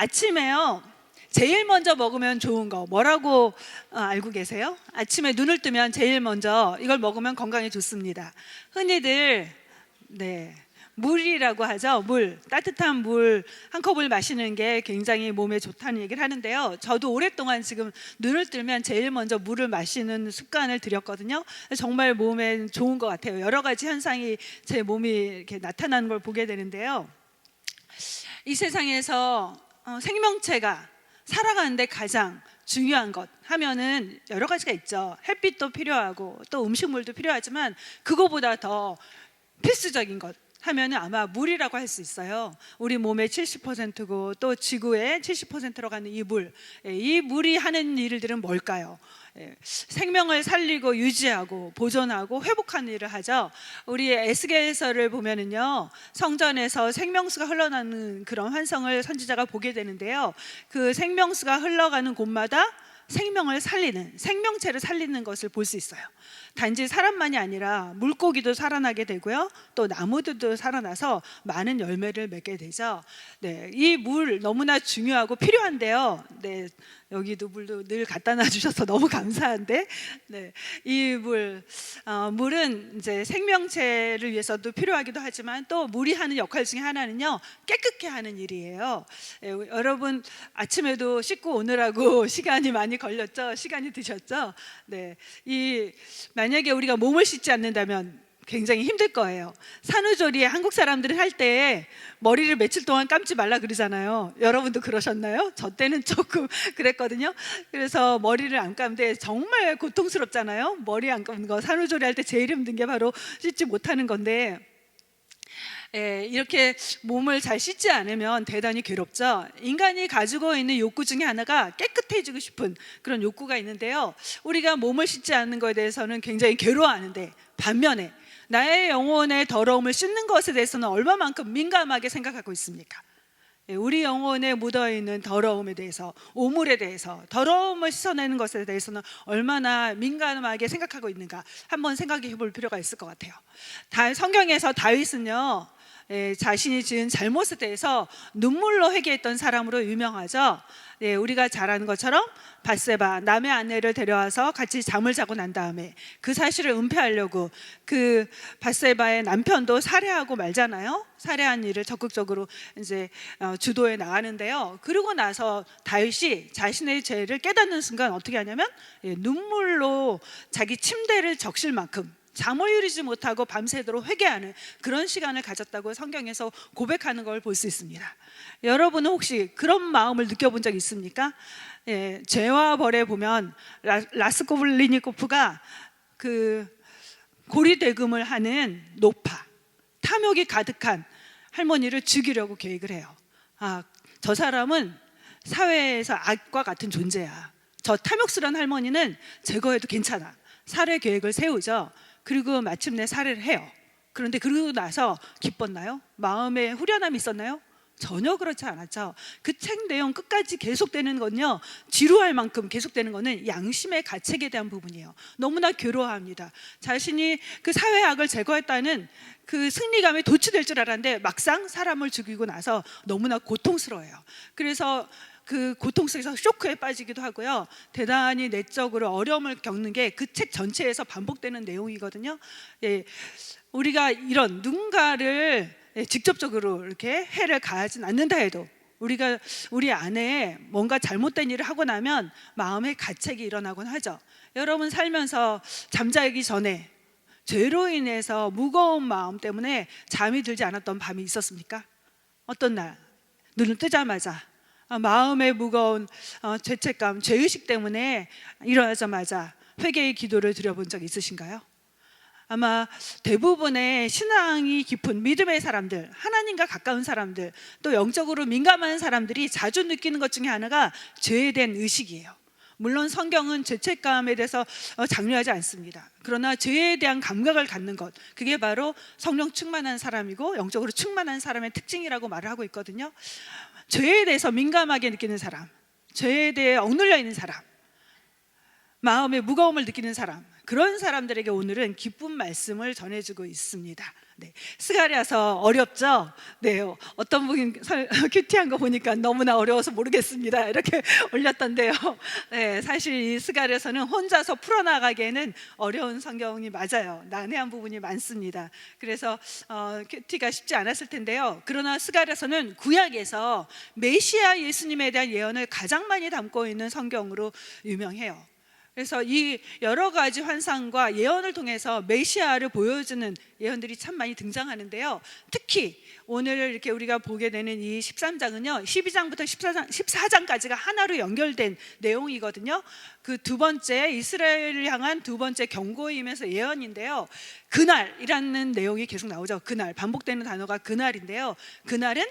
아침에요, 제일 먼저 먹으면 좋은 거 뭐라고 알고 계세요? 아침에 눈을 뜨면 제일 먼저 이걸 먹으면 건강에 좋습니다. 흔히들 물이라고 하죠. 물, 따뜻한 물 한 컵을 마시는 게 굉장히 몸에 좋다는 얘기를 하는데요. 저도 오랫동안 지금 눈을 뜨면 제일 먼저 물을 마시는 습관을 들였거든요. 정말 몸에 좋은 것 같아요. 여러 가지 현상이 제 몸이 이렇게 나타나는 걸 보게 되는데요. 이 세상에서 생명체가 살아가는데 가장 중요한 것 하면은 여러 가지가 있죠. 햇빛도 필요하고 또 음식물도 필요하지만 그거보다 더 필수적인 것 하면은 아마 물이라고 할 수 있어요. 우리 몸의 70%고 또 지구의 70%로 가는 이 물, 이 물이 하는 일들은 뭘까요? 생명을 살리고 유지하고 보존하고 회복하는 일을 하죠. 우리 에스겔서를 보면은요, 성전에서 생명수가 흘러나는 그런 환상을 선지자가 보게 되는데요. 그 생명수가 흘러가는 곳마다 생명을 살리는, 생명체를 살리는 것을 볼 수 있어요. 단지 사람만이 아니라 물고기도 살아나게 되고요, 또 나무들도 살아나서 많은 열매를 맺게 되죠. 이 물 너무나 중요하고 필요한데요. 여기도 물도 늘 갖다 놔주셔서 너무 감사한데, 이 물은 이제 생명체를 위해서도 필요하기도 하지만 또 물이 하는 역할 중에 하나는요, 깨끗게 하는 일이에요. 여러분 아침에도 씻고 오느라고 시간이 많이 걸렸죠? 시간이 드셨죠? 만약에 우리가 몸을 씻지 않는다면 굉장히 힘들 거예요. 산후조리에 한국 사람들은 할 때 머리를 며칠 동안 감지 말라 그러잖아요. 여러분도 그러셨나요? 저 때는 조금 그랬거든요. 그래서 머리를 안 감는데 정말 고통스럽잖아요. 머리 안 감는 거, 산후조리 할 때 제일 힘든 게 바로 씻지 못하는 건데, 이렇게 몸을 잘 씻지 않으면 대단히 괴롭죠. 인간이 가지고 있는 욕구 중에 하나가 깨끗해지고 싶은 그런 욕구가 있는데요, 우리가 몸을 씻지 않는 것에 대해서는 굉장히 괴로워하는데, 반면에 나의 영혼의 더러움을 씻는 것에 대해서는 얼마만큼 민감하게 생각하고 있습니까? 우리 영혼에 묻어있는 더러움에 대해서, 오물에 대해서, 더러움을 씻어내는 것에 대해서는 얼마나 민감하게 생각하고 있는가 한번 생각해 볼 필요가 있을 것 같아요. 성경에서 다윗은요, 자신이 지은 잘못에 대해서 눈물로 회개했던 사람으로 유명하죠. 우리가 잘 아는 것처럼 밧세바, 남의 아내를 데려와서 같이 잠을 자고 난 다음에 그 사실을 은폐하려고 그 밧세바의 남편도 살해하고 말잖아요. 살해한 일을 적극적으로 이제 주도해 나가는데요. 그러고 나서 다윗이 자신의 죄를 깨닫는 순간 어떻게 하냐면 눈물로 자기 침대를 적실 만큼 잠을 이루지 못하고 밤새도록 회개하는 그런 시간을 가졌다고 성경에서 고백하는 걸 볼 수 있습니다. 여러분은 혹시 그런 마음을 느껴본 적 있습니까? 죄와 벌에 보면 라스콜리니코프가 그 고리대금을 하는 노파, 탐욕이 가득한 할머니를 죽이려고 계획을 해요. 저 사람은 사회에서 악과 같은 존재야. 저 탐욕스러운 할머니는 제거해도 괜찮아. 살해 계획을 세우죠. 그리고 마침내 살해를 해요. 그런데 그러고 나서 기뻤나요? 마음에 후련함이 있었나요? 전혀 그렇지 않았죠. 그 책 내용 끝까지 계속되는 건요, 지루할 만큼 계속되는 거는 양심의 가책에 대한 부분이에요. 너무나 괴로워합니다. 자신이 그 사회악을 제거했다는 그 승리감에 도취될 줄 알았는데 막상 사람을 죽이고 나서 너무나 고통스러워요. 그래서 그 고통 속에서 쇼크에 빠지기도 하고요, 대단히 내적으로 어려움을 겪는 게 그 책 전체에서 반복되는 내용이거든요. 우리가 이런 누군가를 직접적으로 이렇게 해를 가하진 않는다 해도 우리가 우리 안에 뭔가 잘못된 일을 하고 나면 마음의 가책이 일어나곤 하죠. 여러분 살면서 잠자기 전에 죄로 인해서 무거운 마음 때문에 잠이 들지 않았던 밤이 있었습니까? 어떤 날 눈을 뜨자마자 마음의 무거운 죄책감, 죄의식 때문에 일어나자마자 회개의 기도를 드려본 적 있으신가요? 아마 대부분의 신앙이 깊은 믿음의 사람들, 하나님과 가까운 사람들, 또 영적으로 민감한 사람들이 자주 느끼는 것 중에 하나가 죄에 대한 의식이에요. 물론 성경은 죄책감에 대해서 장려하지 않습니다. 그러나 죄에 대한 감각을 갖는 것, 그게 바로 성령 충만한 사람이고 영적으로 충만한 사람의 특징이라고 말을 하고 있거든요. 죄에 대해서 민감하게 느끼는 사람, 죄에 대해 억눌려 있는 사람, 마음의 무거움을 느끼는 사람, 그런 사람들에게 오늘은 기쁜 말씀을 전해주고 있습니다. 네, 스가랴서 어렵죠? 네, 어떤 분이 큐티한 거 보니까 너무나 어려워서 모르겠습니다 이렇게 올렸던데요. 네, 사실 이 스가랴서는 혼자서 풀어나가기에는 어려운 성경이 맞아요. 난해한 부분이 많습니다. 그래서 큐티가 쉽지 않았을 텐데요. 그러나 스가랴서는 구약에서 메시아 예수님에 대한 예언을 가장 많이 담고 있는 성경으로 유명해요. 그래서 이 여러 가지 환상과 예언을 통해서 메시아를 보여주는 예언들이 참 많이 등장하는데요. 특히 오늘 이렇게 우리가 보게 되는 이 13장은요 12장부터 14장까지가 하나로 연결된 내용이거든요. 그 두 번째 이스라엘을 향한 두 번째 경고이면서 예언인데요. 그날이라는 내용이 계속 나오죠. 그날, 반복되는 단어가 그날인데요. 그날은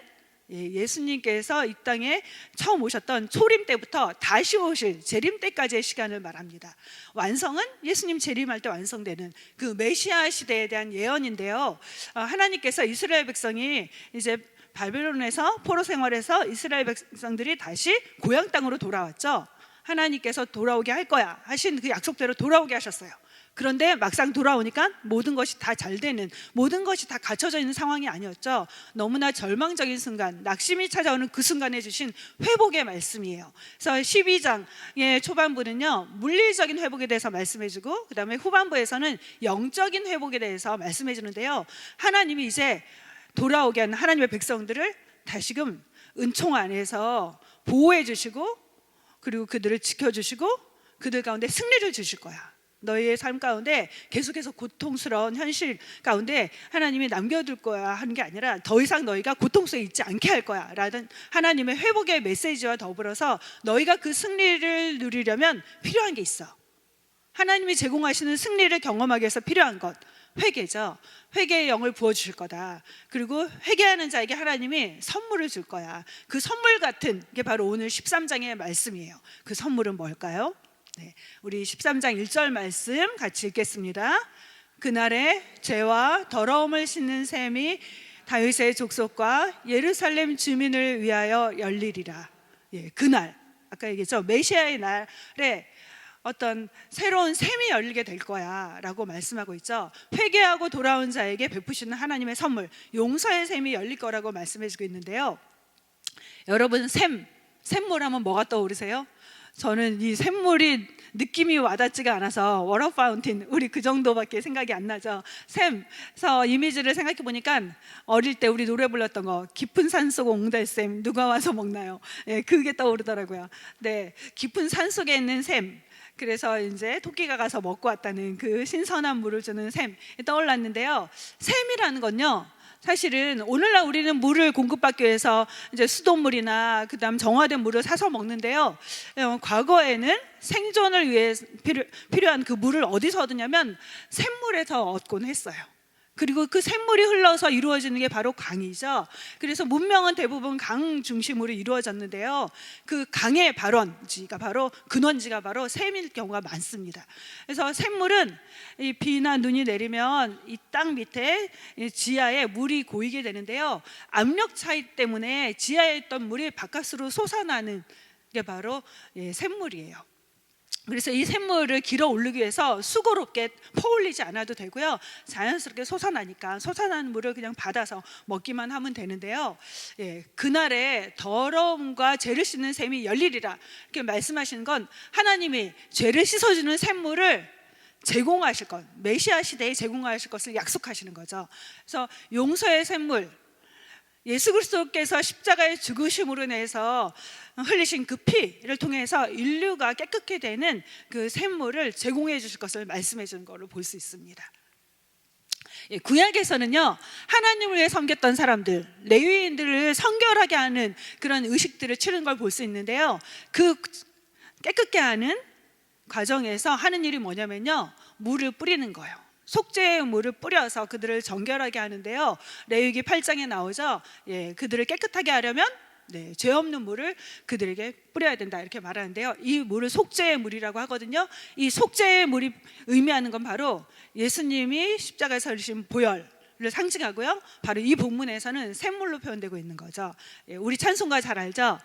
예수님께서 이 땅에 처음 오셨던 초림 때부터 다시 오실 재림 때까지의 시간을 말합니다. 완성은 예수님 재림할 때 완성되는 그 메시아 시대에 대한 예언인데요. 하나님께서 이스라엘 백성이 이제 바벨론에서 포로 생활에서 이스라엘 백성들이 다시 고향 땅으로 돌아왔죠. 하나님께서 돌아오게 할 거야 하신 그 약속대로 돌아오게 하셨어요. 그런데 막상 돌아오니까 모든 것이 다 잘 되는, 모든 것이 다 갖춰져 있는 상황이 아니었죠. 너무나 절망적인 순간, 낙심이 찾아오는 그 순간에 주신 회복의 말씀이에요. 그래서 12장의 초반부는요 물리적인 회복에 대해서 말씀해주고, 그 다음에 후반부에서는 영적인 회복에 대해서 말씀해주는데요. 하나님이 이제 돌아오게 하는 하나님의 백성들을 다시금 은총 안에서 보호해 주시고, 그리고 그들을 지켜주시고 그들 가운데 승리를 주실 거야. 너희의 삶 가운데 계속해서 고통스러운 현실 가운데 하나님이 남겨둘 거야 하는 게 아니라 더 이상 너희가 고통 속에 있지 않게 할 거야 라는 하나님의 회복의 메시지와 더불어서 너희가 그 승리를 누리려면 필요한 게 있어. 하나님이 제공하시는 승리를 경험하기 위해서 필요한 것, 회개죠. 회개의 영을 부어주실 거다. 그리고 회개하는 자에게 하나님이 선물을 줄 거야. 그 선물 같은 게 바로 오늘 13장의 말씀이에요. 그 선물은 뭘까요? 네, 우리 13장 1절 말씀 같이 읽겠습니다. 그날에 죄와 더러움을 씻는 셈이 다윗의 족속과 예루살렘 주민을 위하여 열리리라. 예, 그날, 아까 얘기했죠. 메시아의 날에 어떤 새로운 셈이 열리게 될 거야 라고 말씀하고 있죠. 회개하고 돌아온 자에게 베푸시는 하나님의 선물, 용서의 셈이 열릴 거라고 말씀해주고 있는데요. 여러분, 샘물 하면 뭐가 떠오르세요? 저는 이 샘물이 느낌이 와닿지가 않아서 워터 파운틴, 우리 그 정도밖에 생각이 안 나죠. 샘에서 이미지를 생각해 보니까 어릴 때 우리 노래 불렀던 거, 깊은 산속 옹달샘 누가 와서 먹나요? 예, 그게 떠오르더라고요. 네, 깊은 산 속에 있는 샘, 그래서 이제 토끼가 가서 먹고 왔다는 그 신선한 물을 주는 샘이 떠올랐는데요. 샘이라는 건요, 사실은 오늘날 우리는 물을 공급받기 위해서 이제 수돗물이나 그다음 정화된 물을 사서 먹는데요. 과거에는 생존을 위해 필요한 그 물을 어디서 얻느냐면 샘물에서 얻곤 했어요. 그리고 그 샘물이 흘러서 이루어지는 게 바로 강이죠. 그래서 문명은 대부분 강 중심으로 이루어졌는데요. 그 강의 발원지가 바로 근원지가 바로 샘일 경우가 많습니다. 그래서 샘물은 이 비나 눈이 내리면 이 땅 밑에 지하에 물이 고이게 되는데요. 압력 차이 때문에 지하에 있던 물이 바깥으로 솟아나는 게 바로 샘물이에요. 그래서 이 샘물을 길어 올리기 위해서 수고롭게 퍼올리지 않아도 되고요. 자연스럽게 솟아나니까 솟아나는 물을 그냥 받아서 먹기만 하면 되는데요. 그날에 더러움과 죄를 씻는 샘이 열리리라 이렇게 말씀하시는 건 하나님이 죄를 씻어주는 샘물을 제공하실 것, 메시아 시대에 제공하실 것을 약속하시는 거죠. 그래서 용서의 샘물, 예수 그리스도께서 십자가의 죽으심으로 인해서 흘리신 그 피를 통해서 인류가 깨끗게 되는 그 샘물을 제공해 주실 것을 말씀해 주는 것을 볼 수 있습니다. 구약에서는요, 하나님을 위해 섬겼던 사람들, 레위인들을 성결하게 하는 그런 의식들을 치른 걸 볼 수 있는데요. 그 깨끗게 하는 과정에서 하는 일이 뭐냐면요, 물을 뿌리는 거예요. 속죄의 물을 뿌려서 그들을 정결하게 하는데요. 레위기 8장에 나오죠. 그들을 깨끗하게 하려면 죄 없는 물을 그들에게 뿌려야 된다 이렇게 말하는데요. 이 물을 속죄의 물이라고 하거든요. 이 속죄의 물이 의미하는 건 바로 예수님이 십자가에서 흘리신 보혈을 상징하고요. 바로 이 본문에서는 샘물로 표현되고 있는 거죠. 우리 찬송가 잘 알죠?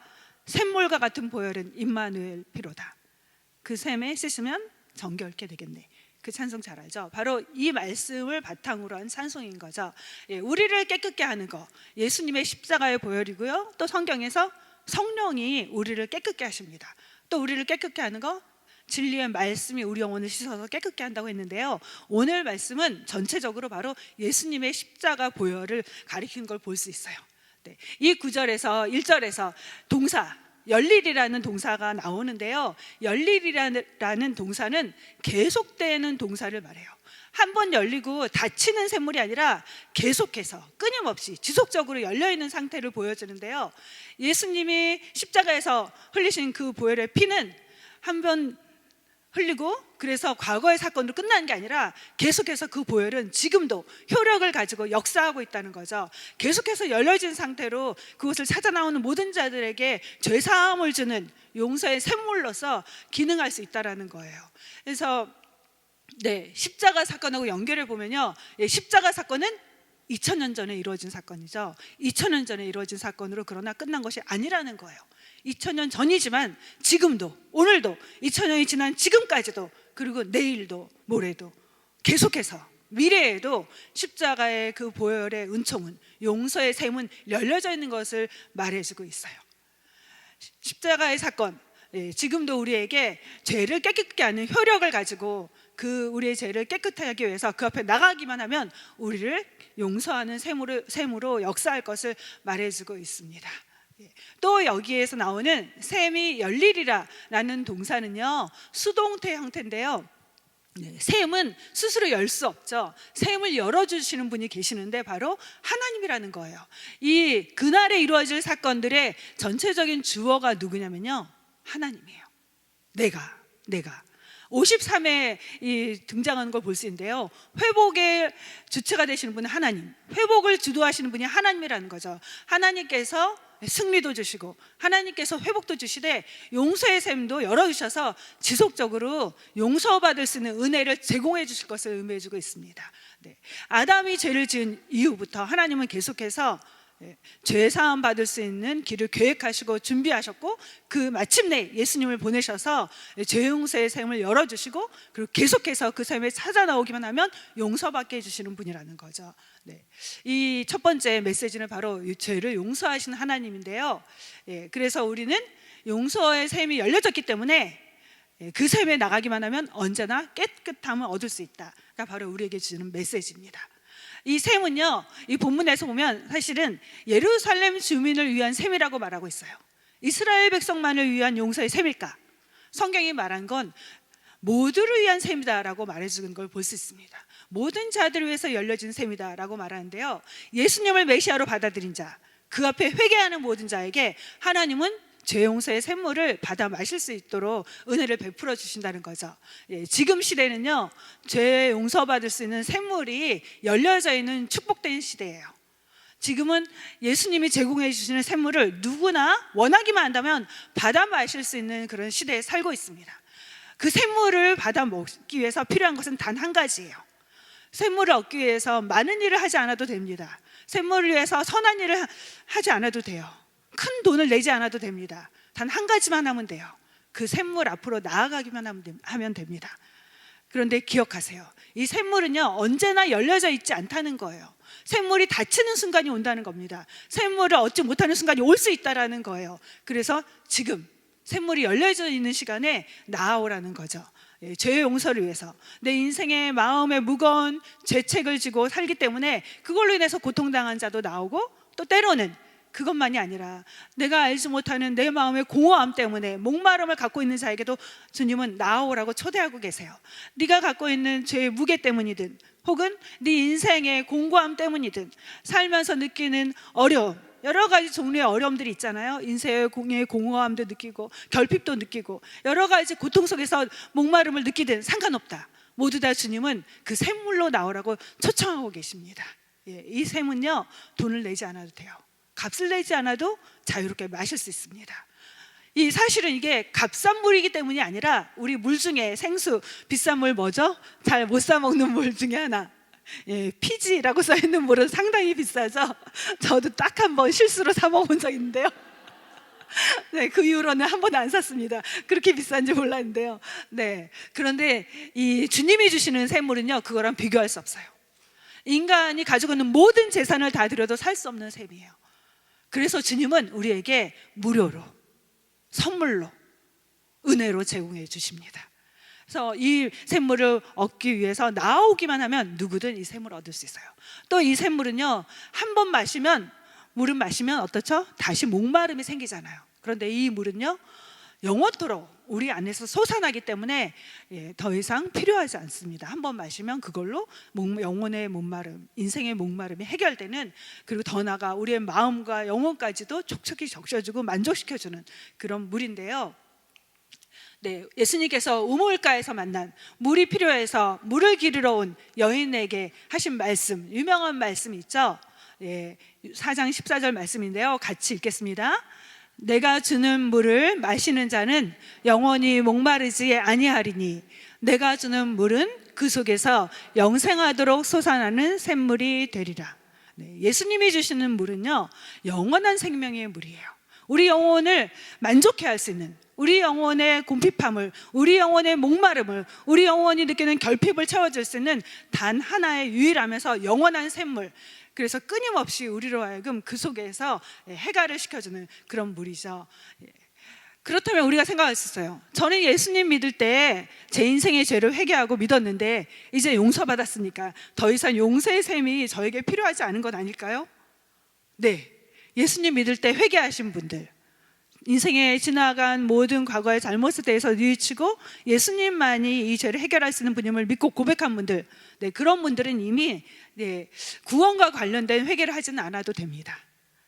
샘물과 같은 보혈은 임마누엘 피로다. 그 샘에 씻으면 정결케 되겠네. 그 찬송 잘 알죠? 바로 이 말씀을 바탕으로 한 찬송인 거죠. 우리를 깨끗게 하는 거, 예수님의 십자가의 보혈이고요. 또 성경에서 성령이 우리를 깨끗게 하십니다. 또 우리를 깨끗게 하는 거, 진리의 말씀이 우리 영혼을 씻어서 깨끗게 한다고 했는데요. 오늘 말씀은 전체적으로 바로 예수님의 십자가 보혈을 가리키는 걸 볼 수 있어요. 네, 이 9절에서 1절에서 동사 열일이라는 동사가 나오는데요. 열일이라는 동사는 계속되는 동사를 말해요. 한 번 열리고 닫히는 샘물이 아니라 계속해서 끊임없이 지속적으로 열려있는 상태를 보여주는데요. 예수님이 십자가에서 흘리신 그 보혈의 피는 한 번 흘리고 그래서 과거의 사건으로 끝나는 게 아니라 계속해서 그 보혈은 지금도 효력을 가지고 역사하고 있다는 거죠. 계속해서 열려진 상태로 그것을 찾아 나오는 모든 자들에게 죄사함을 주는 용서의 샘물로서 기능할 수 있다는 거예요. 그래서 십자가 사건하고 연결해 보면요, 십자가 사건은 2000년 전에 이루어진 사건이죠. 2000년 전에 이루어진 사건으로 그러나 끝난 것이 아니라는 거예요. 2000년 전이지만 지금도, 오늘도, 2000년이 지난 지금까지도, 그리고 내일도 모레도 계속해서 미래에도 십자가의 그 보혈의 은총은, 용서의 샘은 열려져 있는 것을 말해주고 있어요. 십자가의 사건, 지금도 우리에게 죄를 깨끗게 하는 효력을 가지고 그 우리의 죄를 깨끗하게 하기 위해서 그 앞에 나가기만 하면 우리를 용서하는 샘으로 역사할 것을 말해주고 있습니다. 또 여기에서 나오는 샘이 열리리라라는 동사는요, 수동태 형태인데요. 샘은 스스로 열 수 없죠. 샘을 열어주시는 분이 계시는데 바로 하나님이라는 거예요. 이 그날에 이루어질 사건들의 전체적인 주어가 누구냐면요, 하나님이에요. 내가 53에 등장하는 걸 볼 수 있는데요. 회복의 주체가 되시는 분은 하나님, 회복을 주도하시는 분이 하나님이라는 거죠. 하나님께서 승리도 주시고 하나님께서 회복도 주시되 용서의 샘도 열어주셔서 지속적으로 용서받을 수 있는 은혜를 제공해 주실 것을 의미해 주고 있습니다. 아담이 죄를 지은 이후부터 하나님은 계속해서 죄 사함 받을 수 있는 길을 계획하시고 준비하셨고, 그 마침내 예수님을 보내셔서 죄 용서의 샘을 열어주시고, 그리고 계속해서 그 샘에 찾아 나오기만 하면 용서받게 해주시는 분이라는 거죠. 이 첫 번째 메시지는 바로 이 죄를 용서하시는 하나님인데요. 그래서 우리는 용서의 샘이 열려졌기 때문에 그 샘에 나가기만 하면 언제나 깨끗함을 얻을 수 있다가 바로 우리에게 주는 메시지입니다. 이 샘은요, 이 본문에서 보면 사실은 예루살렘 주민을 위한 샘이라고 말하고 있어요. 이스라엘 백성만을 위한 용서의 샘일까? 성경이 말한 건 모두를 위한 샘이다라고 말해주는 걸 볼 수 있습니다. 모든 자들을 위해서 열려진 샘이다라고 말하는데요, 예수님을 메시아로 받아들인 자, 그 앞에 회개하는 모든 자에게 하나님은 죄 용서의 샘물을 받아 마실 수 있도록 은혜를 베풀어 주신다는 거죠. 지금 시대는요, 죄 용서받을 수 있는 샘물이 열려져 있는 축복된 시대예요. 지금은 예수님이 제공해 주시는 샘물을 누구나 원하기만 한다면 받아 마실 수 있는 그런 시대에 살고 있습니다. 그 샘물을 받아 먹기 위해서 필요한 것은 단 한 가지예요. 샘물을 얻기 위해서 많은 일을 하지 않아도 됩니다. 샘물을 위해서 선한 일을 하지 않아도 돼요. 큰 돈을 내지 않아도 됩니다. 단 한 가지만 하면 돼요. 그 샘물 앞으로 나아가기만 하면 됩니다. 그런데 기억하세요. 이 샘물은요, 언제나 열려져 있지 않다는 거예요. 샘물이 닫히는 순간이 온다는 겁니다. 샘물을 얻지 못하는 순간이 올 수 있다는 거예요. 그래서 지금 샘물이 열려져 있는 시간에 나아오라는 거죠. 죄의 용서를 위해서 내 인생의 마음에 무거운 죄책을 지고 살기 때문에 그걸로 인해서 고통당한 자도 나오고, 또 때로는 그것만이 아니라 내가 알지 못하는 내 마음의 공허함 때문에 목마름을 갖고 있는 자에게도 주님은 나아오라고 초대하고 계세요. 네가 갖고 있는 죄의 무게 때문이든 혹은 네 인생의 공고함 때문이든 살면서 느끼는 어려움, 여러 가지 종류의 어려움들이 있잖아요. 인생의 공허함도 느끼고 결핍도 느끼고 여러 가지 고통 속에서 목마름을 느끼든 상관없다. 모두 다 주님은 그 샘물로 나오라고 초청하고 계십니다. 이 샘은요, 돈을 내지 않아도 돼요. 값을 내지 않아도 자유롭게 마실 수 있습니다. 이 사실은 이게 값싼 물이기 때문이 아니라 우리 물 중에 생수, 비싼 물 뭐죠? 잘 못 사 먹는 물 중에 하나, 피지라고 써있는 물은 상당히 비싸죠. 저도 딱 한 번 실수로 사 먹은 적 있는데요, 네, 그 이후로는 한 번도 안 샀습니다. 그렇게 비싼지 몰랐는데요. 네, 그런데 이 주님이 주시는 샘물은요, 그거랑 비교할 수 없어요. 인간이 가지고 있는 모든 재산을 다 들여도 살 수 없는 샘이에요. 그래서 주님은 우리에게 무료로, 선물로, 은혜로 제공해 주십니다. 그래서 이 샘물을 얻기 위해서 나오기만 하면 누구든 이 샘물을 얻을 수 있어요. 또 이 샘물은요, 한 번 마시면, 물은 마시면 어떻죠? 다시 목마름이 생기잖아요. 그런데 이 물은요, 영원토록 우리 안에서 솟아나기 때문에 더 이상 필요하지 않습니다. 한 번 마시면 그걸로 영혼의 목마름, 인생의 목마름이 해결되는, 그리고 더 나아가 우리의 마음과 영혼까지도 촉촉히 적셔주고 만족시켜주는 그런 물인데요. 네, 예수님께서 우물가에서 만난, 물이 필요해서 물을 기르러 온 여인에게 하신 말씀, 유명한 말씀이 있죠. 4장 14절 말씀인데요, 같이 읽겠습니다. 내가 주는 물을 마시는 자는 영원히 목마르지 아니하리니 내가 주는 물은 그 속에서 영생하도록 솟아나는 샘물이 되리라. 네, 예수님이 주시는 물은요, 영원한 생명의 물이에요. 우리 영혼을 만족해 할 수 있는, 우리 영혼의 궁핍함을, 우리 영혼의 목마름을, 우리 영혼이 느끼는 결핍을 채워줄 수 있는 단 하나의 유일하면서 영원한 샘물, 그래서 끊임없이 우리로 하여금 그 속에서 해갈을 시켜주는 그런 물이죠. 그렇다면 우리가 생각할 수 있어요. 저는 예수님 믿을 때 제 인생의 죄를 회개하고 믿었는데 이제 용서받았으니까 더 이상 용서의 셈이 저에게 필요하지 않은 건 아닐까요? 네, 예수님 믿을 때 회개하신 분들, 인생에 지나간 모든 과거의 잘못에 대해서 뉘우치고 예수님만이 이 죄를 해결할 수 있는 분임을 믿고 고백한 분들, 네, 그런 분들은 이미 구원과 관련된 회개를 하지는 않아도 됩니다.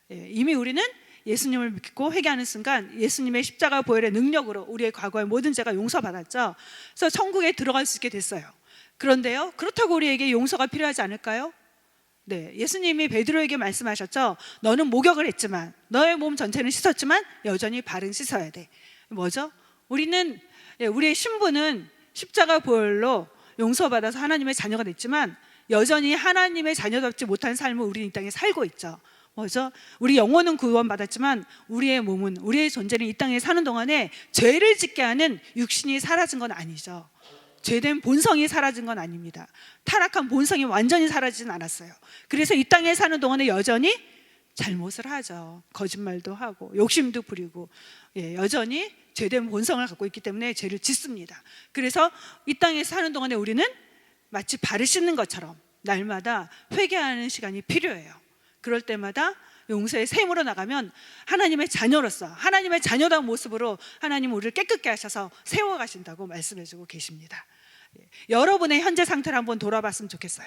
이미 우리는 예수님을 믿고 회개하는 순간 예수님의 십자가 보혈의 능력으로 우리의 과거의 모든 죄가 용서받았죠. 그래서 천국에 들어갈 수 있게 됐어요. 그런데요, 그렇다고 우리에게 용서가 필요하지 않을까요? 네, 예수님이 베드로에게 말씀하셨죠. 너는 목욕을 했지만, 너의 몸 전체는 씻었지만 여전히 발은 씻어야 돼. 뭐죠? 우리는, 우리의 신분은 십자가 보혈로 용서받아서 하나님의 자녀가 됐지만 여전히 하나님의 자녀답지 못한 삶을 우리는 이 땅에 살고 있죠. 뭐죠? 우리 영혼은 구원받았지만 우리의 몸은, 우리의 존재는 이 땅에 사는 동안에 죄를 짓게 하는 육신이 사라진 건 아니죠. 죄된 본성이 사라진 건 아닙니다. 타락한 본성이 완전히 사라지진 않았어요. 그래서 이 땅에 사는 동안에 여전히 잘못을 하죠. 거짓말도 하고 욕심도 부리고, 여전히 죄된 본성을 갖고 있기 때문에 죄를 짓습니다. 그래서 이 땅에 사는 동안에 우리는 마치 발을 씻는 것처럼 날마다 회개하는 시간이 필요해요. 그럴 때마다 용서의 샘으로 나가면 하나님의 자녀로서, 하나님의 자녀다운 모습으로 하나님은 우리를 깨끗게 하셔서 세워가신다고 말씀해주고 계십니다. 여러분의 현재 상태를 한번 돌아봤으면 좋겠어요.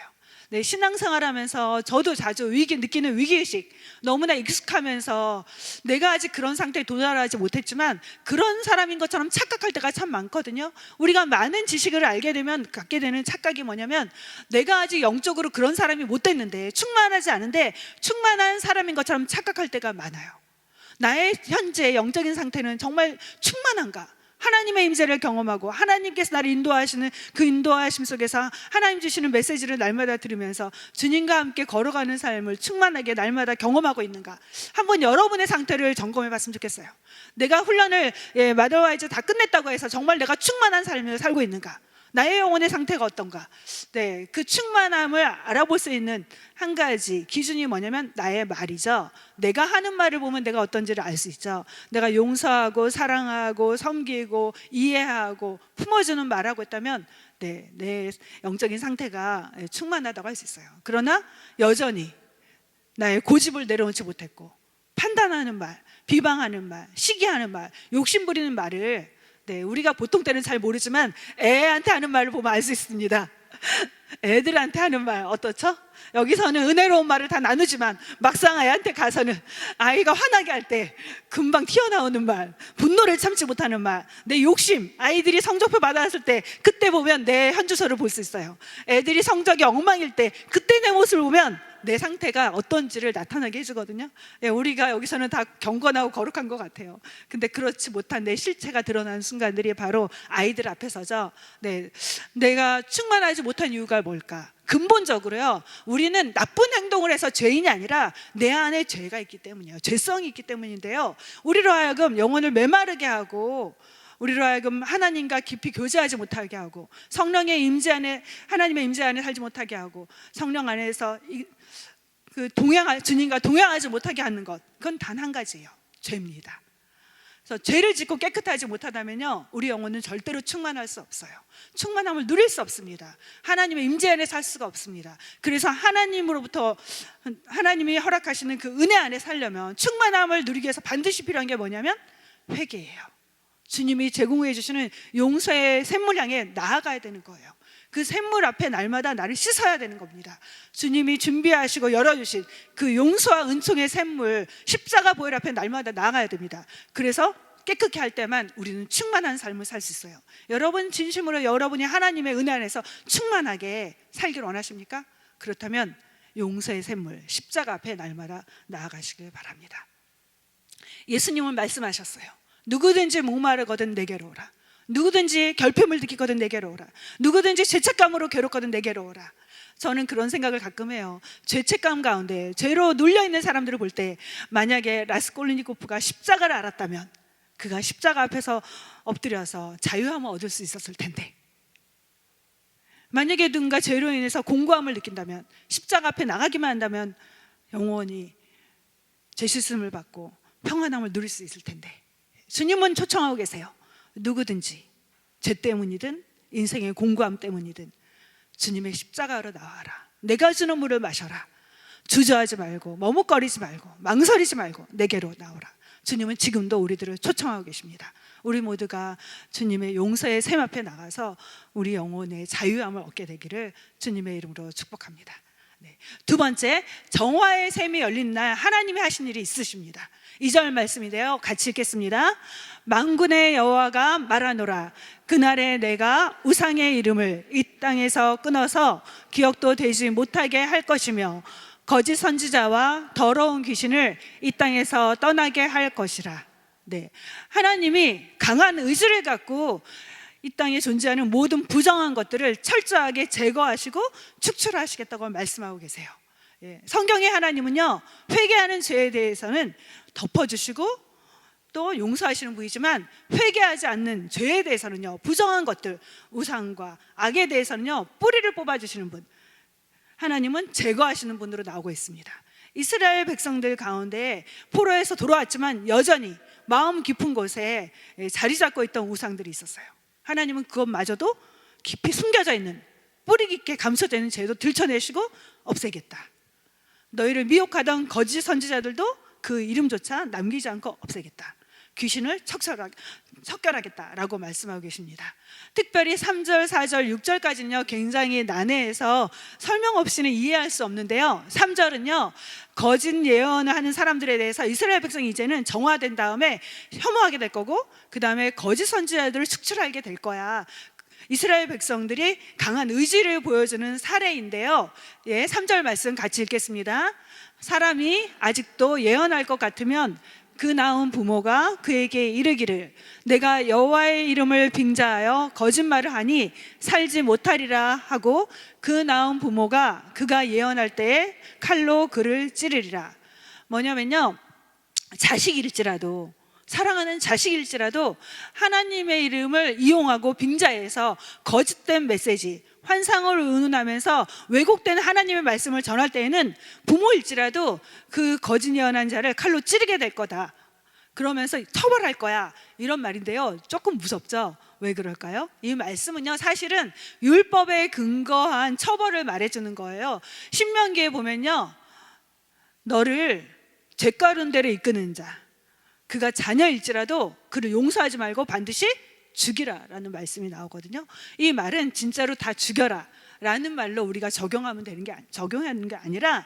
네, 신앙생활하면서 저도 자주 느끼는 위기의식, 너무나 익숙하면서 내가 아직 그런 상태에 도달하지 못했지만 그런 사람인 것처럼 착각할 때가 참 많거든요. 우리가 많은 지식을 알게 되면 갖게 되는 착각이 뭐냐면, 내가 아직 영적으로 그런 사람이 못 됐는데, 충만하지 않은데 충만한 사람인 것처럼 착각할 때가 많아요. 나의 현재 영적인 상태는 정말 충만한가? 하나님의 임재를 경험하고 하나님께서 나를 인도하시는 그 인도하심 속에서 하나님 주시는 메시지를 날마다 들으면서 주님과 함께 걸어가는 삶을 충만하게 날마다 경험하고 있는가? 한번 여러분의 상태를 점검해 봤으면 좋겠어요. 내가 훈련을 마더와이즈 다 끝냈다고 해서 정말 내가 충만한 삶을 살고 있는가? 나의 영혼의 상태가 어떤가? 네, 그 충만함을 알아볼 수 있는 한 가지 기준이 뭐냐면 나의 말이죠. 내가 하는 말을 보면 내가 어떤지를 알 수 있죠. 내가 용서하고 사랑하고 섬기고 이해하고 품어주는 말하고 있다면 내 영적인 상태가 충만하다고 할 수 있어요. 그러나 여전히 나의 고집을 내려놓지 못했고 판단하는 말, 비방하는 말, 시기하는 말, 욕심 부리는 말을 우리가 보통 때는 잘 모르지만 애한테 하는 말을 보면 알 수 있습니다. 애들한테 하는 말 어떻죠? 여기서는 은혜로운 말을 다 나누지만 막상 애한테 가서는 아이가 화나게 할 때 금방 튀어나오는 말, 분노를 참지 못하는 말, 내 욕심, 아이들이 성적표 받았을 때 그때 보면 내 현주소를 볼 수 있어요. 애들이 성적이 엉망일 때 그때 내 모습을 보면 내 상태가 어떤지를 나타나게 해주거든요. 우리가 여기서는 다 경건하고 거룩한 것 같아요. 근데 그렇지 못한 내 실체가 드러나는 순간들이 바로 아이들 앞에서죠. 내가 충만하지 못한 이유가 뭘까? 근본적으로요, 우리는 나쁜 행동을 해서 죄인이 아니라 내 안에 죄가 있기 때문이에요. 죄성이 있기 때문인데요, 우리로 하여금 영혼을 메마르게 하고, 우리로 하여금 하나님과 깊이 교제하지 못하게 하고, 성령의 임재 안에, 하나님의 임재 안에 살지 못하게 하고, 성령 안에서 주님과 동행하지 못하게 하는 것, 그건 단 한 가지예요. 죄입니다. 그래서 죄를 짓고 깨끗하지 못하다면요, 우리 영혼은 절대로 충만할 수 없어요. 충만함을 누릴 수 없습니다. 하나님의 임재 안에 살 수가 없습니다. 그래서 하나님으로부터, 하나님이 허락하시는 그 은혜 안에 살려면, 충만함을 누리기 위해서 반드시 필요한 게 뭐냐면 회개예요. 주님이 제공해 주시는 용서의 샘물 향해 나아가야 되는 거예요. 그 샘물 앞에 날마다 나를 씻어야 되는 겁니다. 주님이 준비하시고 열어주신 그 용서와 은총의 샘물, 십자가 보혈 앞에 날마다 나아가야 됩니다. 그래서 깨끗게 할 때만 우리는 충만한 삶을 살 수 있어요. 여러분, 진심으로 여러분이 하나님의 은혜 안에서 충만하게 살기를 원하십니까? 그렇다면 용서의 샘물, 십자가 앞에 날마다 나아가시길 바랍니다. 예수님은 말씀하셨어요. 누구든지 목마르거든 내게로 오라. 누구든지 결핍을 느끼거든 내게로 오라. 누구든지 죄책감으로 괴롭거든 내게로 오라. 저는 그런 생각을 가끔 해요. 죄책감 가운데 죄로 눌려있는 사람들을 볼 때, 만약에 라스콜리니코프가 십자가를 알았다면 그가 십자가 앞에서 엎드려서 자유함을 얻을 수 있었을 텐데, 만약에 누군가 죄로 인해서 공고함을 느낀다면, 십자가 앞에 나가기만 한다면 영원히 죄 씻음을 받고 평안함을 누릴 수 있을 텐데, 주님은 초청하고 계세요. 누구든지 죄 때문이든 인생의 공고함 때문이든 주님의 십자가로 나와라. 내가 주는 물을 마셔라. 주저하지 말고, 머뭇거리지 말고, 망설이지 말고 내게로 나오라. 주님은 지금도 우리들을 초청하고 계십니다. 우리 모두가 주님의 용서의 샘 앞에 나가서 우리 영혼의 자유함을 얻게 되기를 주님의 이름으로 축복합니다. 네. 두 번째, 정화의 샘이 열린 날 하나님이 하신 일이 있으십니다. 2절 말씀인데요, 같이 읽겠습니다. 만군의 여호와가 말하노라. 그날에 내가 우상의 이름을 이 땅에서 끊어서 기억도 되지 못하게 할 것이며, 거짓 선지자와 더러운 귀신을 이 땅에서 떠나게 할 것이라. 네. 하나님이 강한 의지를 갖고 이 땅에 존재하는 모든 부정한 것들을 철저하게 제거하시고 축출하시겠다고 말씀하고 계세요. 예. 성경의 하나님은요, 회개하는 죄에 대해서는 덮어주시고 또 용서하시는 분이지만, 회개하지 않는 죄에 대해서는요, 부정한 것들, 우상과 악에 대해서는요, 뿌리를 뽑아주시는 분, 하나님은 제거하시는 분으로 나오고 있습니다. 이스라엘 백성들 가운데 포로에서 돌아왔지만 여전히 마음 깊은 곳에 자리 잡고 있던 우상들이 있었어요. 하나님은 그것마저도 깊이 숨겨져 있는, 뿌리 깊게 감춰져 있는 죄도 들춰내시고 없애겠다. 너희를 미혹하던 거짓 선지자들도 그 이름조차 남기지 않고 없애겠다. 귀신을 척결하겠다라고 말씀하고 계십니다. 특별히 3절, 4절, 6절까지는요 굉장히 난해해서 설명 없이는 이해할 수 없는데요, 3절은요 거짓 예언을 하는 사람들에 대해서 이스라엘 백성이 이제는 정화된 다음에 혐오하게 될 거고, 그 다음에 거짓 선지자들을 축출하게 될 거야. 이스라엘 백성들이 강한 의지를 보여주는 사례인데요, 3절 말씀 같이 읽겠습니다. 사람이 아직도 예언할 것 같으면 그 낳은 부모가 그에게 이르기를 내가 여호와의 이름을 빙자하여 거짓말을 하니 살지 못하리라 하고, 그 낳은 부모가 그가 예언할 때에 칼로 그를 찌르리라. 뭐냐면요, 자식일지라도, 사랑하는 자식일지라도 하나님의 이름을 이용하고 빙자해서 거짓된 메시지, 환상을 의논하면서 왜곡된 하나님의 말씀을 전할 때에는 부모일지라도 그 거짓 예언한 자를 칼로 찌르게 될 거다. 그러면서 처벌할 거야. 이런 말인데요, 조금 무섭죠? 왜 그럴까요? 이 말씀은요, 사실은 율법에 근거한 처벌을 말해주는 거예요. 신명기에 보면요, 너를 죄가운 대로 이끄는 자, 그가 자녀일지라도 그를 용서하지 말고 반드시 죽이라 라는 말씀이 나오거든요. 이 말은 진짜로 다 죽여라 라는 말로 우리가 적용하는 게 아니라,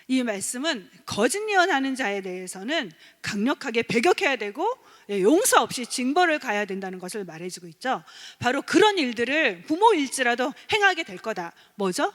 이 말씀은 거짓 예언하는 자에 대해서는 강력하게 배격해야 되고 용서 없이 징벌을 가야 된다는 것을 말해주고 있죠. 바로 그런 일들을 부모일지라도 행하게 될 거다. 뭐죠?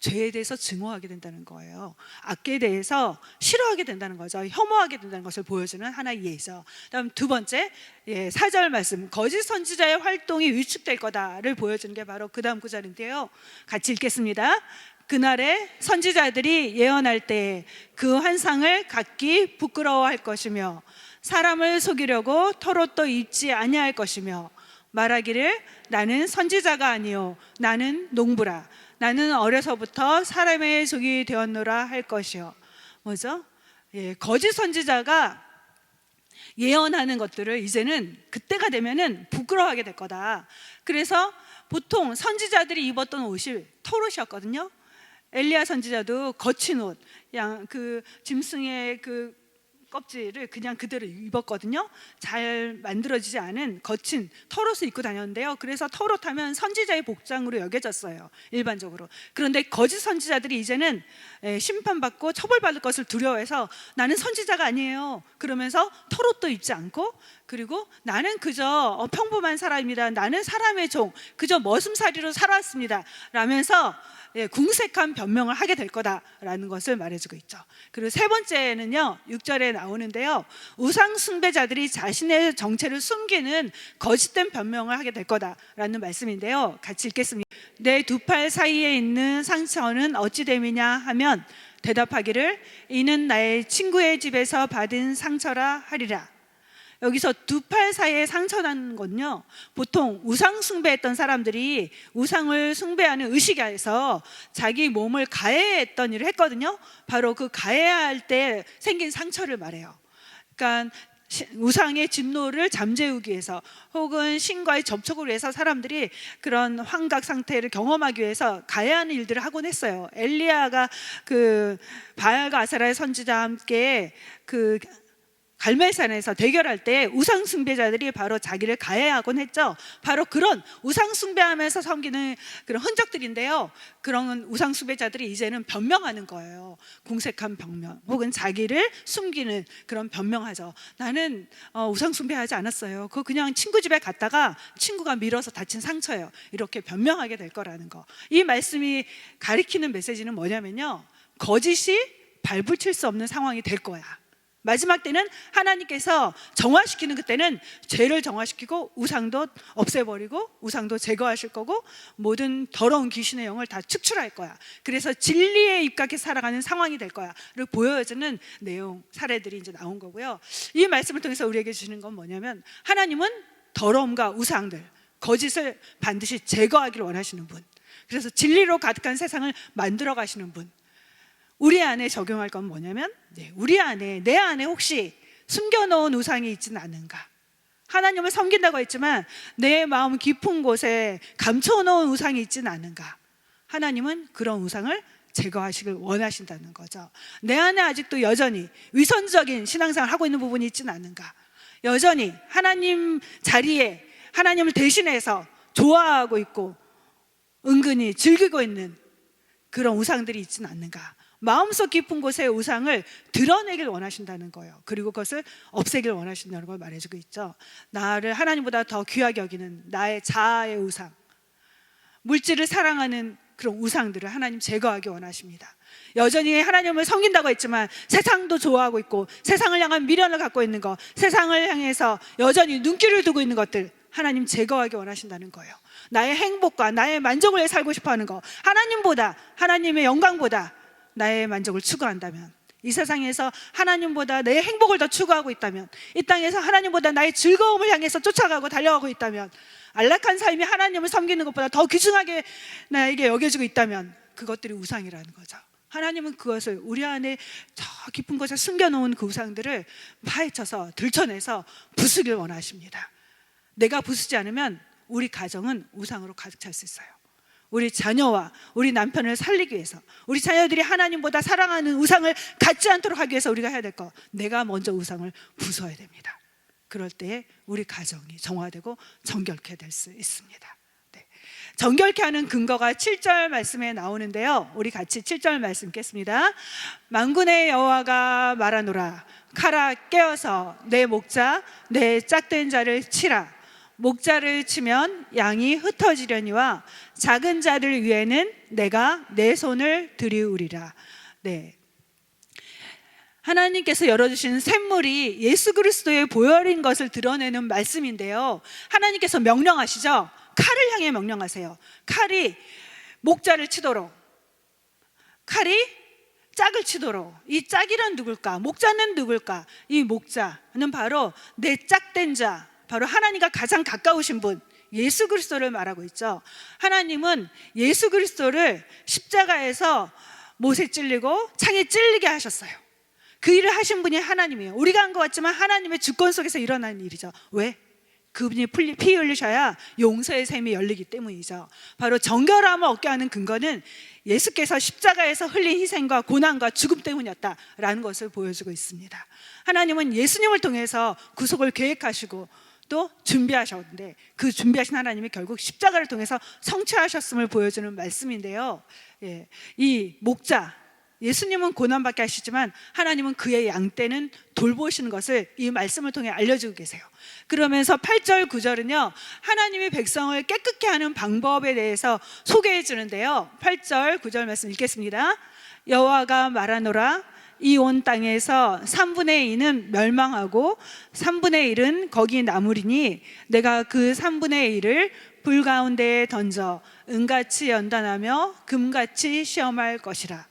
죄에 대해서 증오하게 된다는 거예요. 악에 대해서 싫어하게 된다는 거죠. 혐오하게 된다는 것을 보여주는 하나의 예죠. 다음 두 번째, 4절 말씀, 거짓 선지자의 활동이 위축될 거다를 보여주는 게 바로 그 다음 구절인데요. 같이 읽겠습니다. 그날에 선지자들이 예언할 때 그 환상을 갖기 부끄러워할 것이며 사람을 속이려고 털옷도 입지 아니할 것이며 말하기를 나는 선지자가 아니요 나는 농부라, 나는 어려서부터 사람의 종이 되었노라 할 것이요. 뭐죠? 거짓 선지자가 예언하는 것들을 이제는 그때가 되면은 부끄러워하게 될 거다. 그래서 보통 선지자들이 입었던 옷이 털옷이었거든요. 엘리야 선지자도 거친 옷, 그 짐승의 그 껍질을 그냥 그대로 입었거든요. 잘 만들어지지 않은 거친 털옷을 입고 다녔는데요. 그래서 털옷하면 선지자의 복장으로 여겨졌어요, 일반적으로. 그런데 거짓 선지자들이 이제는 심판받고 처벌받을 것을 두려워해서 나는 선지자가 아니에요 그러면서 털옷도 입지 않고, 그리고 나는 그저 평범한 사람입니다, 나는 사람의 종, 그저 머슴살이로 살아왔습니다 라면서 궁색한 변명을 하게 될 거다라는 것을 말해주고 있죠. 그리고 세 번째는요, 6절에 나오는데요, 우상 숭배자들이 자신의 정체를 숨기는 거짓된 변명을 하게 될 거다라는 말씀인데요. 같이 읽겠습니다. 내 두 팔 사이에 있는 상처는 어찌 됨이냐 하면 대답하기를 이는 나의 친구의 집에서 받은 상처라 하리라. 여기서 두 팔 사이에 상처라는 건요, 보통 우상 숭배했던 사람들이 우상을 숭배하는 의식에서 자기 몸을 가해했던 일을 했거든요. 바로 그 가해할 때 생긴 상처를 말해요. 그러니까 우상의 진노를 잠재우기 위해서 혹은 신과의 접촉을 위해서 사람들이 그런 환각 상태를 경험하기 위해서 가해하는 일들을 하곤 했어요. 엘리야가 그 바알과 아세라의 선지자와 함께 그 갈멜산에서 대결할 때 우상 숭배자들이 바로 자기를 가해하곤 했죠. 바로 그런 우상 숭배하면서 섬기는 그런 흔적들인데요, 그런 우상 숭배자들이 이제는 변명하는 거예요. 궁색한 변명, 혹은 자기를 숨기는 그런 변명하죠. 나는 우상 숭배하지 않았어요, 그거 그냥 친구 집에 갔다가 친구가 밀어서 다친 상처예요, 이렇게 변명하게 될 거라는 거. 이 말씀이 가리키는 메시지는 뭐냐면요, 거짓이 발붙일 수 없는 상황이 될 거야. 마지막 때는 하나님께서 정화시키는 그때는 죄를 정화시키고 우상도 없애버리고 우상도 제거하실 거고 모든 더러운 귀신의 영을 다 축출할 거야. 그래서 진리에 입각해 살아가는 상황이 될 거야를 보여주는 내용, 사례들이 이제 나온 거고요. 이 말씀을 통해서 우리에게 주시는 건 뭐냐면, 하나님은 더러움과 우상들, 거짓을 반드시 제거하기를 원하시는 분, 그래서 진리로 가득한 세상을 만들어 가시는 분. 우리 안에 적용할 건 뭐냐면, 우리 안에, 내 안에 혹시 숨겨놓은 우상이 있지는 않은가? 하나님을 섬긴다고 했지만 내 마음 깊은 곳에 감춰놓은 우상이 있지는 않은가? 하나님은 그런 우상을 제거하시길 원하신다는 거죠. 내 안에 아직도 여전히 위선적인 신앙생활을 하고 있는 부분이 있지는 않은가? 여전히 하나님 자리에 하나님을 대신해서 좋아하고 있고 은근히 즐기고 있는 그런 우상들이 있지는 않는가? 마음속 깊은 곳의 우상을 드러내길 원하신다는 거예요. 그리고 그것을 없애길 원하신다는 걸 말해주고 있죠. 나를 하나님보다 더 귀하게 여기는 나의 자아의 우상, 물질을 사랑하는 그런 우상들을 하나님 제거하기 원하십니다. 여전히 하나님을 섬긴다고 했지만 세상도 좋아하고 있고 세상을 향한 미련을 갖고 있는 것, 세상을 향해서 여전히 눈길을 두고 있는 것들 하나님 제거하기 원하신다는 거예요. 나의 행복과 나의 만족을 위해 살고 싶어하는 것, 하나님보다, 하나님의 영광보다 나의 만족을 추구한다면, 이 세상에서 하나님보다 내 행복을 더 추구하고 있다면, 이 땅에서 하나님보다 나의 즐거움을 향해서 쫓아가고 달려가고 있다면, 안락한 삶이 하나님을 섬기는 것보다 더 귀중하게 나에게 여겨지고 있다면 그것들이 우상이라는 거죠. 하나님은 그것을 우리 안에 저 깊은 곳에 숨겨놓은 그 우상들을 파헤쳐서 들춰내서 부수길 원하십니다. 내가 부수지 않으면 우리 가정은 우상으로 가득 찰 수 있어요. 우리 자녀와 우리 남편을 살리기 위해서, 우리 자녀들이 하나님보다 사랑하는 우상을 갖지 않도록 하기 위해서 우리가 해야 될 거, 내가 먼저 우상을 부숴야 됩니다. 그럴 때 우리 가정이 정화되고 정결케 될 수 있습니다. 네. 정결케 하는 근거가 7절 말씀에 나오는데요, 우리 같이 7절 말씀 읽겠습니다. 만군의 여호와가 말하노라. 가라, 깨어서 내 목자 내 짝된 자를 치라. 목자를 치면 양이 흩어지려니와 작은 자들 위에는 내가 내 손을 들이우리라. 네. 하나님께서 열어주신 샘물이 예수 그리스도의 보혈인 것을 드러내는 말씀인데요, 하나님께서 명령하시죠. 칼을 향해 명령하세요. 칼이 목자를 치도록, 칼이 짝을 치도록. 이 짝이란 누굴까? 목자는 누굴까? 이 목자는 바로 내 짝된 자, 바로 하나님과 가장 가까우신 분, 예수 그리스도를 말하고 있죠. 하나님은 예수 그리스도를 십자가에서 못에 찔리고 창에 찔리게 하셨어요. 그 일을 하신 분이 하나님이에요. 우리가 한 것 같지만 하나님의 주권 속에서 일어나는 일이죠. 왜? 그분이 피 흘리셔야 용서의 샘이 열리기 때문이죠. 바로 정결함을 얻게 하는 근거는 예수께서 십자가에서 흘린 희생과 고난과 죽음 때문이었다라는 것을 보여주고 있습니다. 하나님은 예수님을 통해서 구속을 계획하시고 또 준비하셨는데, 그 준비하신 하나님이 결국 십자가를 통해서 성취하셨음을 보여주는 말씀인데요, 이 목자, 예수님은 고난받게 하시지만 하나님은 그의 양떼는 돌보시는 것을 이 말씀을 통해 알려주고 계세요. 그러면서 8절 9절은요 하나님이 백성을 깨끗게 하는 방법에 대해서 소개해 주는데요, 8절 9절 말씀 읽겠습니다. 여호와가 말하노라, 이 온 땅에서 3분의 2는 멸망하고 3분의 1은 거기 남으리니 내가 그 3분의 1을 불 가운데에 던져 은같이 연단하며 금같이 시험할 것이라.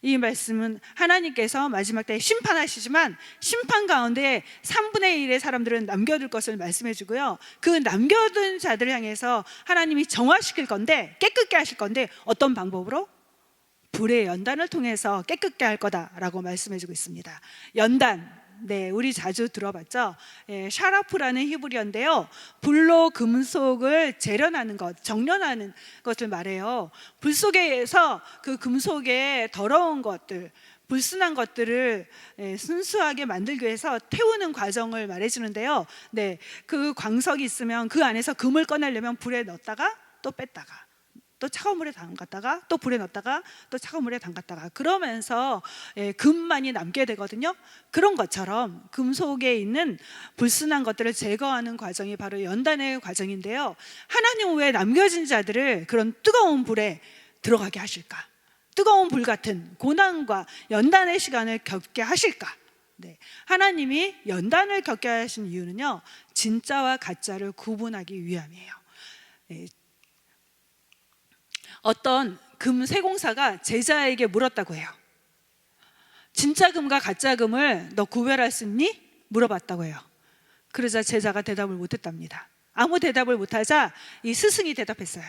이 말씀은 하나님께서 마지막 때에 심판하시지만 심판 가운데 3분의 1의 사람들은 남겨둘 것을 말씀해 주고요, 그 남겨둔 자들을 향해서 하나님이 정화시킬 건데, 깨끗게 하실 건데 어떤 방법으로? 불의 연단을 통해서 깨끗게 할 거다라고 말씀해 주고 있습니다. 연단, 네, 우리 자주 들어봤죠? 샤라프라는 히브리어인데요, 불로 금속을 재련하는 것, 정련하는 것을 말해요. 불 속에서 그 금속의 더러운 것들, 불순한 것들을 순수하게 만들기 위해서 태우는 과정을 말해주는데요, 네, 그 광석이 있으면 그 안에서 금을 꺼내려면 불에 넣었다가 또 뺐다가 또 차가운 물에 담갔다가 또 불에 넣었다가 또 차가운 물에 담갔다가 그러면서 금만이 남게 되거든요. 그런 것처럼 금속에 있는 불순한 것들을 제거하는 과정이 바로 연단의 과정인데요, 하나님은 왜 남겨진 자들을 그런 뜨거운 불에 들어가게 하실까? 뜨거운 불 같은 고난과 연단의 시간을 겪게 하실까? 네, 하나님이 연단을 겪게 하신 이유는요, 진짜와 가짜를 구분하기 위함이에요. 어떤 금 세공사가 제자에게 물었다고 해요. 진짜 금과 가짜 금을 너 구별할 수 있니? 물어봤다고 해요. 그러자 제자가 대답을 못했답니다. 아무 대답을 못하자 이 스승이 대답했어요.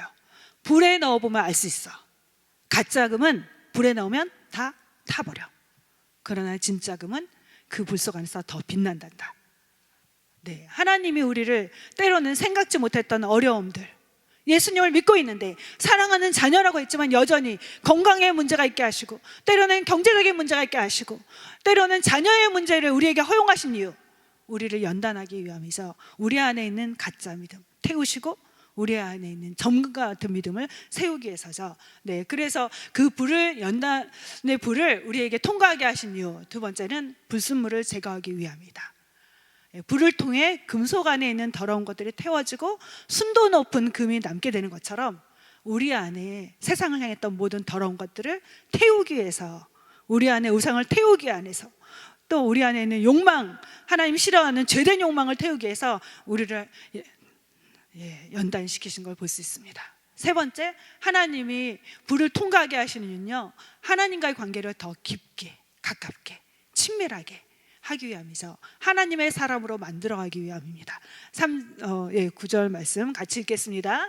불에 넣어보면 알 수 있어. 가짜 금은 불에 넣으면 다 타버려. 그러나 진짜 금은 그 불 속 안에서 더 빛난단다. 네, 하나님이 우리를 때로는 생각지 못했던 어려움들, 예수님을 믿고 있는데 사랑하는 자녀라고 했지만 여전히 건강에 문제가 있게 하시고, 때로는 경제적인 문제가 있게 하시고, 때로는 자녀의 문제를 우리에게 허용하신 이유, 우리를 연단하기 위함이죠. 우리 안에 있는 가짜 믿음 태우시고 우리 안에 있는 점과 같은 믿음을 세우기 위해서죠. 네, 그래서 그 불을, 연단의 불을 우리에게 통과하게 하신 이유, 두 번째는 불순물을 제거하기 위함이다. 불을 통해 금속 안에 있는 더러운 것들이 태워지고 순도 높은 금이 남게 되는 것처럼 우리 안에 세상을 향했던 모든 더러운 것들을 태우기 위해서, 우리 안에 우상을 태우기 위해서, 또 우리 안에 있는 욕망, 하나님 싫어하는 죄된 욕망을 태우기 위해서 우리를 연단시키신 걸 볼 수 있습니다. 세 번째, 하나님이 불을 통과하게 하시는 이유는요, 하나님과의 관계를 더 깊게, 가깝게, 친밀하게 하기 위함이죠. 하나님의 사람으로 만들어가기 위함입니다. 9절 말씀 같이 읽겠습니다.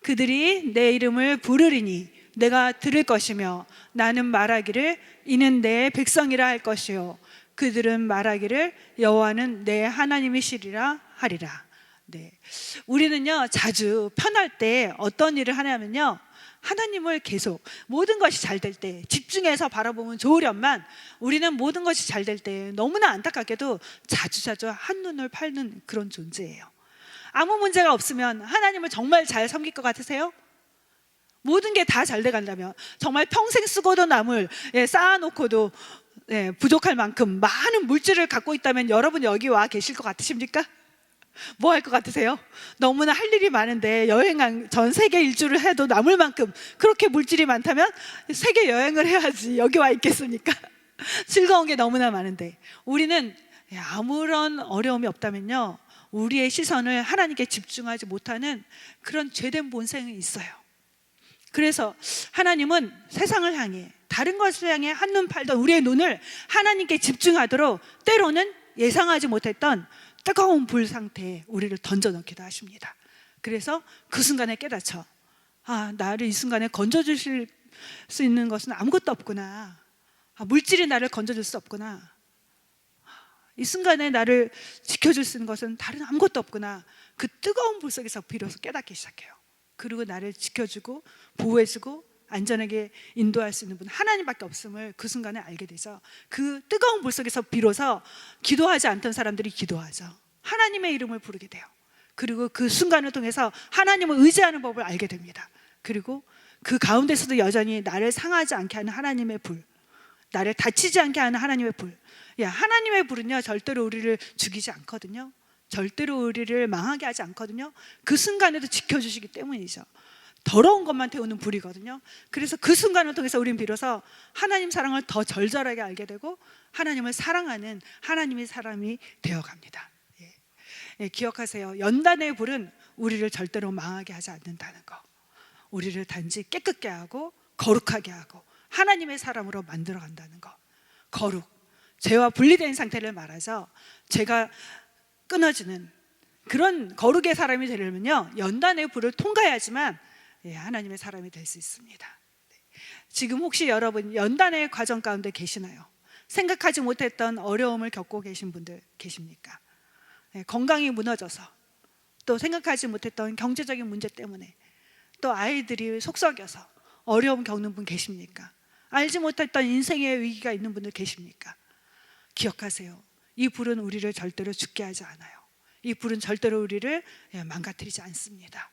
그들이 내 이름을 부르리니 내가 들을 것이며 나는 말하기를 이는 내 백성이라 할 것이요 그들은 말하기를 여호와는 내 하나님이시리라 하리라. 네, 우리는요 자주 편할 때 어떤 일을 하냐면요, 하나님을 계속 모든 것이 잘 될 때 집중해서 바라보면 좋으련만, 우리는 모든 것이 잘 될 때 너무나 안타깝게도 자주자주 한눈을 팔는 그런 존재예요. 아무 문제가 없으면 하나님을 정말 잘 섬길 것 같으세요? 모든 게 다 잘 돼간다면, 정말 평생 쓰고도 남을 쌓아놓고도 부족할 만큼 많은 물질을 갖고 있다면 여러분 여기 와 계실 것 같으십니까? 뭐 할 것 같으세요? 너무나 할 일이 많은데 전 세계 일주를 해도 남을 만큼 그렇게 물질이 많다면 세계 여행을 해야지 여기 와 있겠습니까? 즐거운 게 너무나 많은데 우리는 아무런 어려움이 없다면요, 우리의 시선을 하나님께 집중하지 못하는 그런 죄된 본성이 있어요. 그래서 하나님은 세상을 향해, 다른 것을 향해 한눈 팔던 우리의 눈을 하나님께 집중하도록 때로는 예상하지 못했던 뜨거운 불 상태에 우리를 던져넣기도 하십니다. 그래서 그 순간에 깨닫죠. 나를 이 순간에 건져주실 수 있는 것은 아무것도 없구나. 물질이 나를 건져줄 수 없구나. 이 순간에 나를 지켜줄 수 있는 것은 다른 아무것도 없구나. 그 뜨거운 불 속에서 비로소 깨닫기 시작해요. 그리고 나를 지켜주고 보호해주고 안전하게 인도할 수 있는 분 하나님밖에 없음을 그 순간에 알게 되죠. 그 뜨거운 불 속에서 비로소 기도하지 않던 사람들이 기도하죠. 하나님의 이름을 부르게 돼요. 그리고 그 순간을 통해서 하나님을 의지하는 법을 알게 됩니다. 그리고 그 가운데서도 여전히 나를 상하지 않게 하는 하나님의 불, 나를 다치지 않게 하는 하나님의 불. 하나님의 불은요, 절대로 우리를 죽이지 않거든요. 절대로 우리를 망하게 하지 않거든요. 그 순간에도 지켜주시기 때문이죠. 더러운 것만 태우는 불이거든요. 그래서 그 순간을 통해서 우리는 비로소 하나님 사랑을 더 절절하게 알게 되고 하나님을 사랑하는 하나님의 사람이 되어갑니다. 기억하세요. 연단의 불은 우리를 절대로 망하게 하지 않는다는 거. 우리를 단지 깨끗게 하고 거룩하게 하고 하나님의 사람으로 만들어 간다는 거. 거룩, 죄와 분리된 상태를 말하죠. 죄가 끊어지는 그런 거룩의 사람이 되려면요, 연단의 불을 통과해야지만 하나님의 사람이 될 수 있습니다. 지금 혹시 여러분 연단의 과정 가운데 계시나요? 생각하지 못했던 어려움을 겪고 계신 분들 계십니까? 건강이 무너져서, 또 생각하지 못했던 경제적인 문제 때문에, 또 아이들이 속썩여서 어려움 겪는 분 계십니까? 알지 못했던 인생의 위기가 있는 분들 계십니까? 기억하세요. 이 불은 우리를 절대로 죽게 하지 않아요. 이 불은 절대로 우리를 망가뜨리지 않습니다.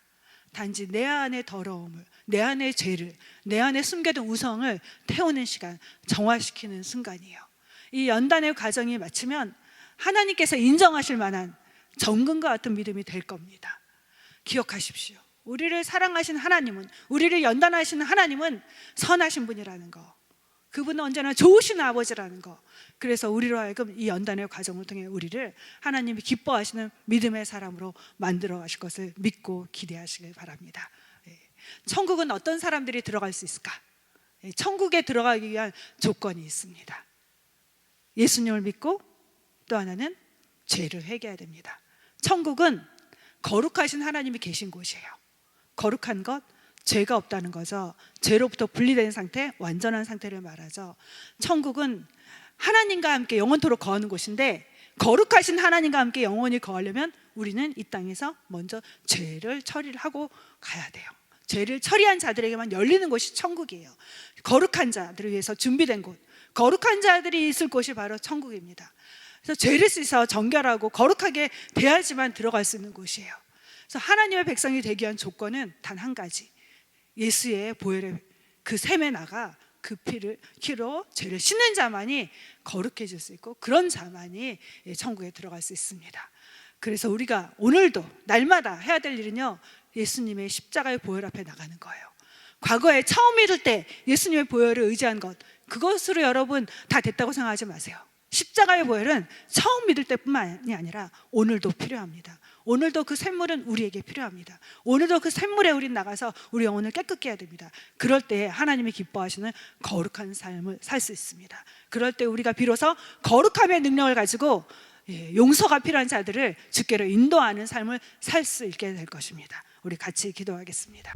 단지 내 안의 더러움을, 내 안의 죄를, 내 안에 숨겨둔 우성을 태우는 시간, 정화시키는 순간이에요. 이 연단의 과정이 마치면 하나님께서 인정하실 만한 정금과 같은 믿음이 될 겁니다. 기억하십시오. 우리를 사랑하신 하나님은, 우리를 연단하시는 하나님은 선하신 분이라는 거, 그분은 언제나 좋으신 아버지라는 거. 그래서 우리로 하여금 이 연단의 과정을 통해 우리를 하나님이 기뻐하시는 믿음의 사람으로 만들어 가실 것을 믿고 기대하시길 바랍니다. 천국은 어떤 사람들이 들어갈 수 있을까? 천국에 들어가기 위한 조건이 있습니다. 예수님을 믿고, 또 하나는 죄를 회개해야 됩니다. 천국은 거룩하신 하나님이 계신 곳이에요. 거룩한 것, 죄가 없다는 거죠. 죄로부터 분리된 상태, 완전한 상태를 말하죠. 천국은 하나님과 함께 영원토록 거하는 곳인데, 거룩하신 하나님과 함께 영원히 거하려면 우리는 이 땅에서 먼저 죄를 처리를 하고 가야 돼요. 죄를 처리한 자들에게만 열리는 곳이 천국이에요. 거룩한 자들을 위해서 준비된 곳, 거룩한 자들이 있을 곳이 바로 천국입니다. 그래서 죄를 씻어 정결하고 거룩하게 돼야지만 들어갈 수 있는 곳이에요. 그래서 하나님의 백성이 되기 위한 조건은 단 한 가지, 예수의 보혈의 그 샘에 나가 그 피로 죄를 씻는 자만이 거룩해질 수 있고, 그런 자만이 천국에 들어갈 수 있습니다. 그래서 우리가 오늘도 날마다 해야 될 일은요, 예수님의 십자가의 보혈 앞에 나가는 거예요. 과거에 처음 믿을 때 예수님의 보혈을 의지한 것, 그것으로 여러분 다 됐다고 생각하지 마세요. 십자가의 보혈은 처음 믿을 때뿐만이 아니라 오늘도 필요합니다. 오늘도 그 샘물은 우리에게 필요합니다. 오늘도 그 샘물에 우린 나가서 우리 영혼을 깨끗게 해야 됩니다. 그럴 때 하나님이 기뻐하시는 거룩한 삶을 살 수 있습니다. 그럴 때 우리가 비로소 거룩함의 능력을 가지고 용서가 필요한 자들을 주께로 인도하는 삶을 살 수 있게 될 것입니다. 우리 같이 기도하겠습니다.